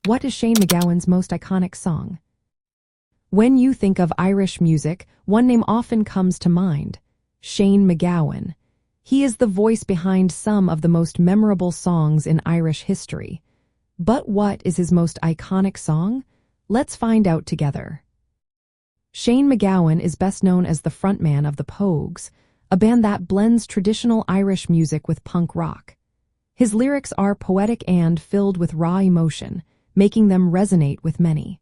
What is Shane MacGowan's most iconic song? When you think of Irish music, one name often comes to mind: Shane MacGowan. He is the voice behind some of the most memorable songs in Irish history. But what is his most iconic song? Let's find out together. Shane MacGowan is best known as the frontman of the Pogues, a band that blends traditional Irish music with punk rock. His lyrics are poetic and filled with raw emotion, making them resonate with many.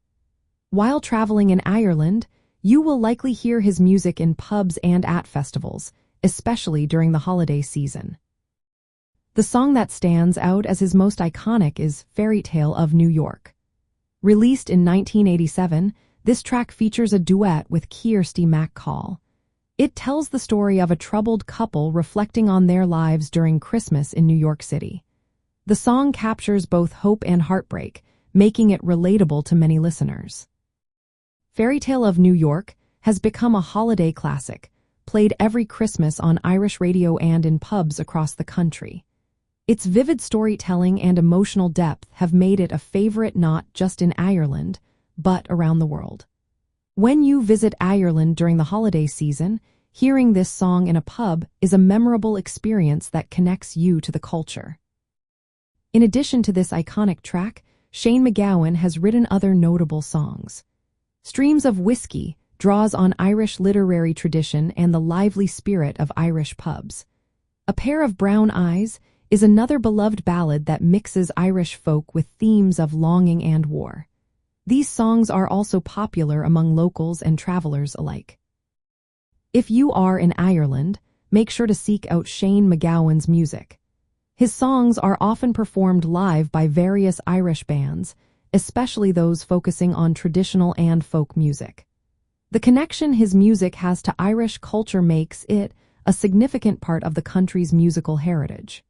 While traveling in Ireland, you will likely hear his music in pubs and at festivals, especially during the holiday season. The song that stands out as his most iconic is Fairytale of New York. Released in 1987, this track features a duet with Kirsty MacColl. It tells the story of a troubled couple reflecting on their lives during Christmas in New York City. The song captures both hope and heartbreak, making it relatable to many listeners. Fairytale of New York has become a holiday classic, played every Christmas on Irish radio and in pubs across the country. Its vivid storytelling and emotional depth have made it a favorite not just in Ireland, but around the world. When you visit Ireland during the holiday season, hearing this song in a pub is a memorable experience that connects you to the culture. In addition to this iconic track, Shane MacGowan has written other notable songs. Streams of Whiskey draws on Irish literary tradition and the lively spirit of Irish pubs. A Pair of Brown Eyes is another beloved ballad that mixes Irish folk with themes of longing and war. These songs are also popular among locals and travelers alike. If you are in Ireland, make sure to seek out Shane MacGowan's music. His songs are often performed live by various Irish bands, especially those focusing on traditional and folk music. The connection his music has to Irish culture makes it a significant part of the country's musical heritage.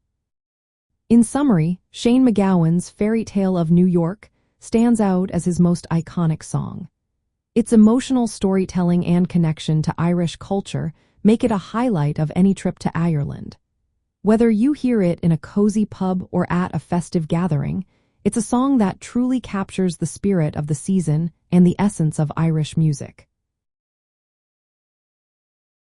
In summary, Shane MacGowan's Fairytale of New York stands out as his most iconic song. Its emotional storytelling and connection to Irish culture make it a highlight of any trip to Ireland. Whether you hear it in a cozy pub or at a festive gathering, it's a song that truly captures the spirit of the season and the essence of Irish music.